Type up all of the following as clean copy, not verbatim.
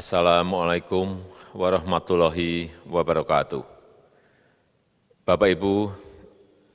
Assalamualaikum warahmatullahi wabarakatuh. Bapak, Ibu,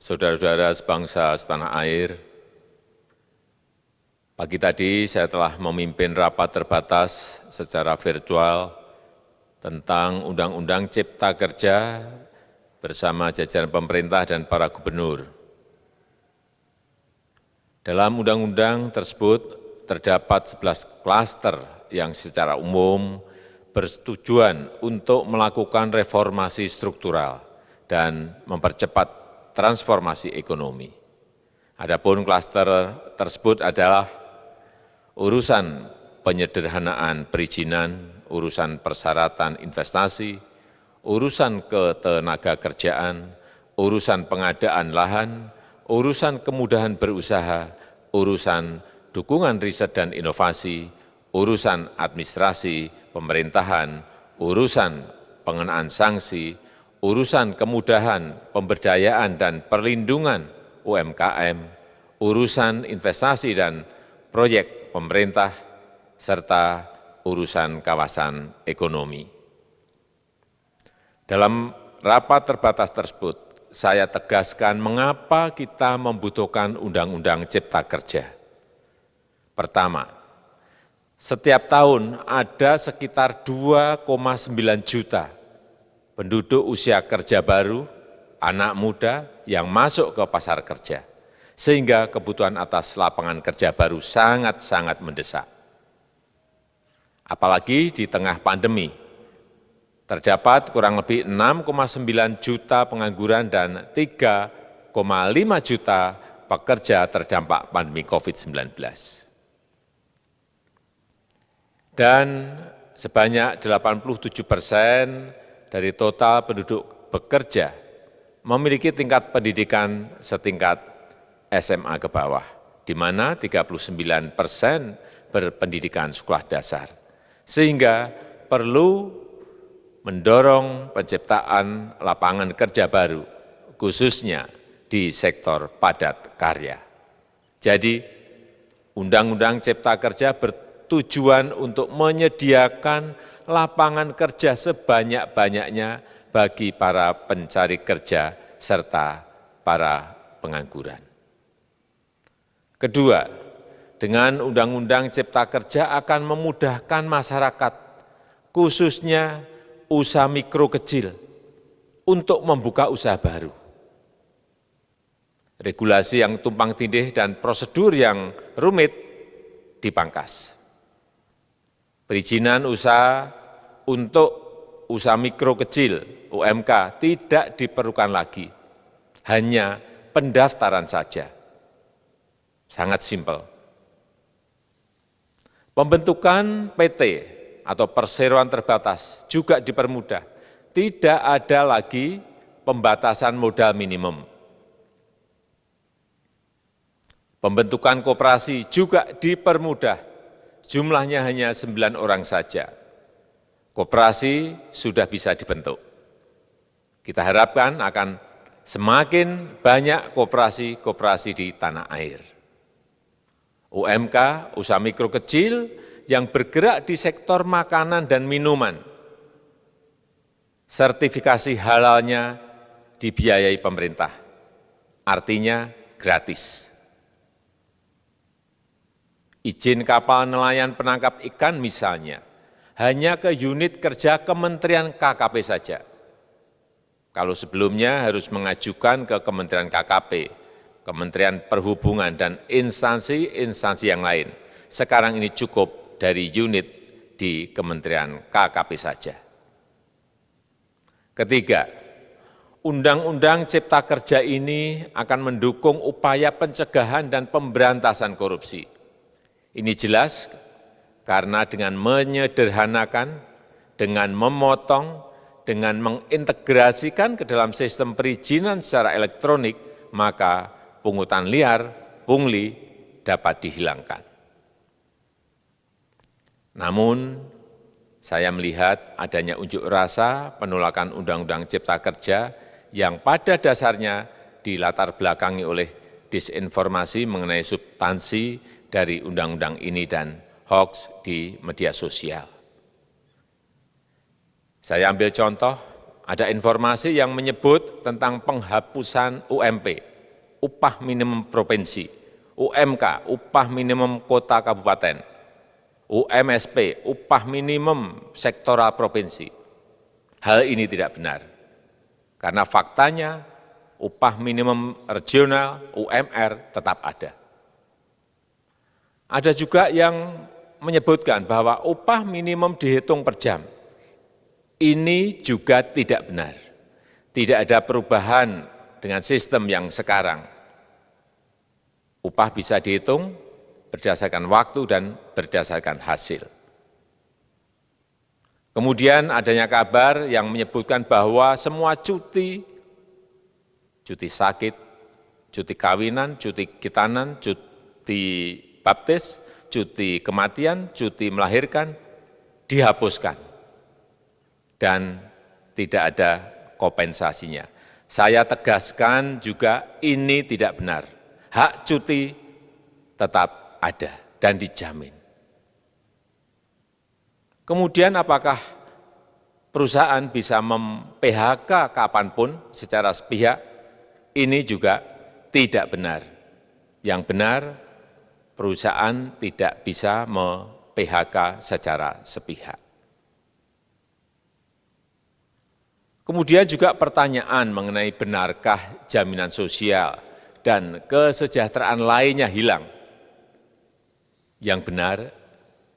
saudara-saudara sebangsa setanah air, pagi tadi saya telah memimpin rapat terbatas secara virtual tentang Undang-Undang Cipta Kerja bersama jajaran pemerintah dan para gubernur. Dalam undang-undang tersebut terdapat 11 klaster yang secara umum bertujuan untuk melakukan reformasi struktural dan mempercepat transformasi ekonomi. Adapun klaster tersebut adalah urusan penyederhanaan perizinan, urusan persyaratan investasi, urusan ketenagakerjaan, urusan pengadaan lahan, urusan kemudahan berusaha, urusan dukungan riset dan inovasi, urusan administrasi pemerintahan, urusan pengenaan sanksi, urusan kemudahan pemberdayaan dan perlindungan UMKM, urusan investasi dan proyek pemerintah, serta urusan kawasan ekonomi. Dalam rapat terbatas tersebut, saya tegaskan mengapa kita membutuhkan Undang-Undang Cipta Kerja. Pertama, setiap tahun ada sekitar 2,9 juta penduduk usia kerja baru, anak muda yang masuk ke pasar kerja, sehingga kebutuhan atas lapangan kerja baru sangat-sangat mendesak. Apalagi di tengah pandemi, terdapat kurang lebih 6,9 juta pengangguran dan 3,5 juta pekerja terdampak pandemi COVID-19. Dan sebanyak 87% dari total penduduk bekerja memiliki tingkat pendidikan setingkat SMA ke bawah, di mana 39% berpendidikan sekolah dasar. Sehingga perlu mendorong penciptaan lapangan kerja baru, khususnya di sektor padat karya. Jadi, Undang-Undang Cipta Kerja bertujuan untuk menyediakan lapangan kerja sebanyak-banyaknya bagi para pencari kerja serta para pengangguran. Kedua, dengan Undang-Undang Cipta Kerja akan memudahkan masyarakat, khususnya usaha mikro kecil, untuk membuka usaha baru. Regulasi yang tumpang tindih dan prosedur yang rumit dipangkas. Perizinan usaha untuk usaha mikro kecil (UMK) tidak diperlukan lagi, hanya pendaftaran saja. Sangat simpel. Pembentukan PT atau perseroan terbatas juga dipermudah. Tidak ada lagi pembatasan modal minimum. Pembentukan koperasi juga dipermudah. Jumlahnya hanya 9 orang saja. Koperasi sudah bisa dibentuk. Kita harapkan akan semakin banyak koperasi-koperasi di tanah air. UMK, usaha mikro kecil yang bergerak di sektor makanan dan minuman, sertifikasi halalnya dibiayai pemerintah, artinya gratis. Izin kapal nelayan penangkap ikan misalnya, hanya ke unit kerja Kementerian KKP saja. Kalau sebelumnya harus mengajukan ke Kementerian KKP, Kementerian Perhubungan, dan instansi-instansi yang lain. Sekarang ini cukup dari unit di Kementerian KKP saja. Ketiga, Undang-Undang Cipta Kerja ini akan mendukung upaya pencegahan dan pemberantasan korupsi. Ini jelas karena dengan menyederhanakan, dengan memotong, dengan mengintegrasikan ke dalam sistem perizinan secara elektronik, maka pungutan liar, pungli dapat dihilangkan. Namun, saya melihat adanya unjuk rasa penolakan Undang-Undang Cipta Kerja yang pada dasarnya dilatar belakangi oleh disinformasi mengenai substansi dari undang-undang ini dan hoax di media sosial. Saya ambil contoh, ada informasi yang menyebut tentang penghapusan UMP, upah minimum provinsi, UMK, upah minimum kota kabupaten, UMSP, upah minimum sektoral provinsi. Hal ini tidak benar, karena faktanya upah minimum regional, UMR, tetap ada. Ada juga yang menyebutkan bahwa upah minimum dihitung per jam. Ini juga tidak benar. Tidak ada perubahan dengan sistem yang sekarang. Upah bisa dihitung berdasarkan waktu dan berdasarkan hasil. Kemudian adanya kabar yang menyebutkan bahwa semua cuti sakit, cuti kawinan, cuti khitanan, cuti baptis, cuti kematian, cuti melahirkan, dihapuskan. Dan tidak ada kompensasinya. Saya tegaskan juga ini tidak benar. Hak cuti tetap ada dan dijamin. Kemudian apakah perusahaan bisa mem-PHK kapanpun secara sepihak? Ini juga tidak benar. Yang benar, perusahaan tidak bisa mem-PHK secara sepihak. Kemudian juga pertanyaan mengenai benarkah jaminan sosial dan kesejahteraan lainnya hilang. Yang benar,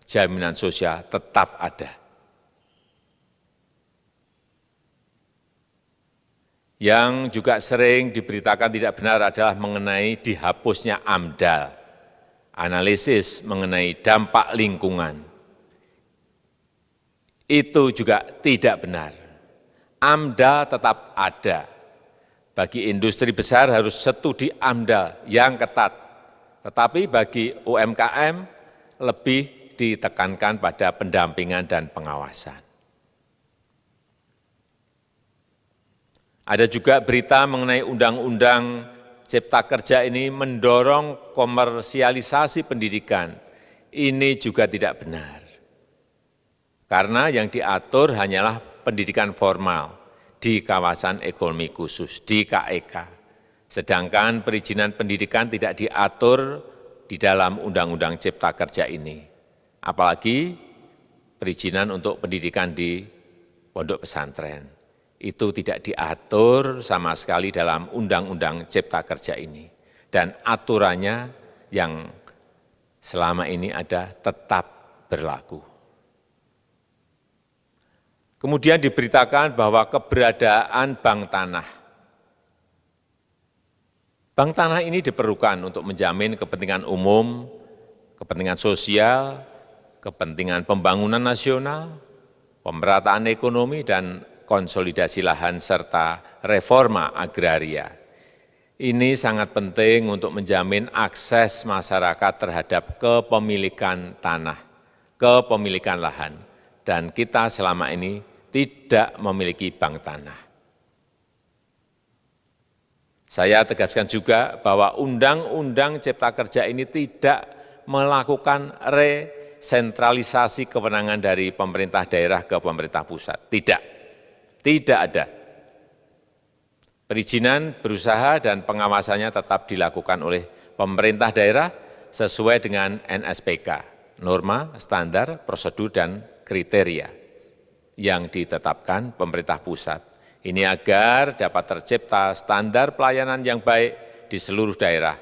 jaminan sosial tetap ada. Yang juga sering diberitakan tidak benar adalah mengenai dihapusnya AMDAL, analisis mengenai dampak lingkungan. Itu juga tidak benar. AMDAL tetap ada. Bagi industri besar harus studi AMDAL yang ketat. Tetapi bagi UMKM lebih ditekankan pada pendampingan dan pengawasan. Ada juga berita mengenai Undang-Undang Cipta Kerja ini mendorong komersialisasi pendidikan. Ini juga tidak benar. Karena yang diatur hanyalah pendidikan formal di kawasan ekonomi khusus, di KEK. Sedangkan perizinan pendidikan tidak diatur di dalam Undang-Undang Cipta Kerja ini. Apalagi perizinan untuk pendidikan di pondok pesantren. Itu tidak diatur sama sekali dalam Undang-Undang Cipta Kerja ini. Dan aturannya yang selama ini ada tetap berlaku. Kemudian diberitakan bahwa keberadaan bank tanah. Bank tanah ini diperlukan untuk menjamin kepentingan umum, kepentingan sosial, kepentingan pembangunan nasional, pemerataan ekonomi, dan konsolidasi lahan serta reforma agraria. Ini sangat penting untuk menjamin akses masyarakat terhadap kepemilikan tanah, kepemilikan lahan, dan kita selama ini tidak memiliki bank tanah. Saya tegaskan juga bahwa Undang-Undang Cipta Kerja ini tidak melakukan resentralisasi kewenangan dari pemerintah daerah ke pemerintah pusat. Tidak ada. Perizinan berusaha dan pengawasannya tetap dilakukan oleh pemerintah daerah sesuai dengan NSPK, norma, standar, prosedur, dan kriteria yang ditetapkan pemerintah pusat. Ini agar dapat tercipta standar pelayanan yang baik di seluruh daerah,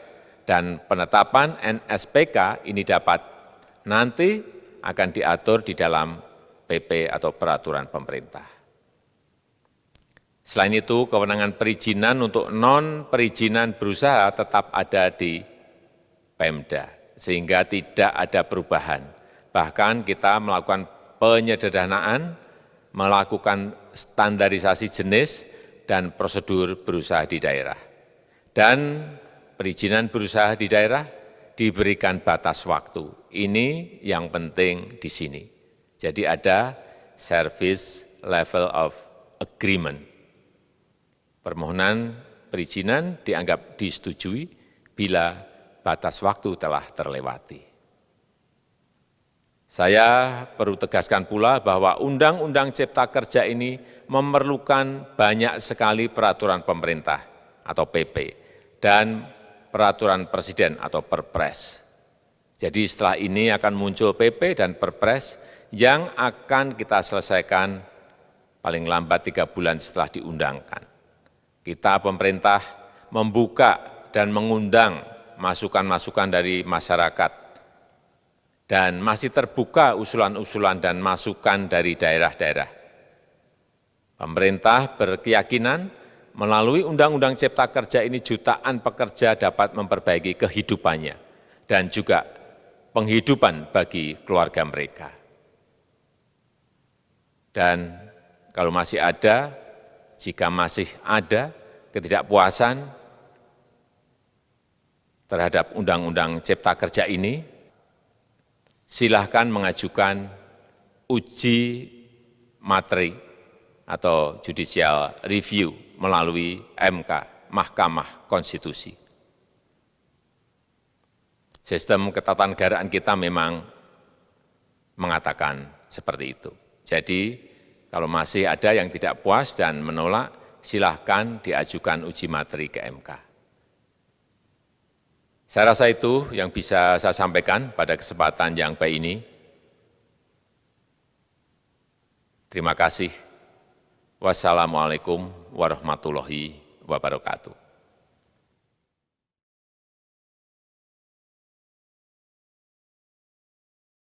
dan penetapan NSPK ini dapat nanti akan diatur di dalam PP atau peraturan pemerintah. Selain itu, kewenangan perizinan untuk non-perizinan berusaha tetap ada di Pemda, sehingga tidak ada perubahan. Bahkan kita melakukan penyederhanaan, melakukan standarisasi jenis dan prosedur berusaha di daerah. Dan perizinan berusaha di daerah diberikan batas waktu. Ini yang penting di sini. Jadi ada service level of agreement. Permohonan perizinan dianggap disetujui bila batas waktu telah terlewati. Saya perlu tegaskan pula bahwa Undang-Undang Cipta Kerja ini memerlukan banyak sekali peraturan pemerintah atau PP dan peraturan presiden atau Perpres. Jadi setelah ini akan muncul PP dan Perpres yang akan kita selesaikan paling lambat 3 bulan setelah diundangkan. Kita pemerintah membuka dan mengundang masukan-masukan dari masyarakat dan masih terbuka usulan-usulan dan masukan dari daerah-daerah. Pemerintah berkeyakinan melalui Undang-Undang Cipta Kerja ini jutaan pekerja dapat memperbaiki kehidupannya dan juga penghidupan bagi keluarga mereka. Dan kalau masih ada, jika masih ada ketidakpuasan terhadap Undang-Undang Cipta Kerja ini, silahkan mengajukan uji materi atau judicial review melalui MK, Mahkamah Konstitusi. Sistem ketatanegaraan kita memang mengatakan seperti itu. Jadi, kalau masih ada yang tidak puas dan menolak, silahkan diajukan uji materi ke MK. Saya rasa itu yang bisa saya sampaikan pada kesempatan yang baik ini. Terima kasih. Wassalamualaikum warahmatullahi wabarakatuh.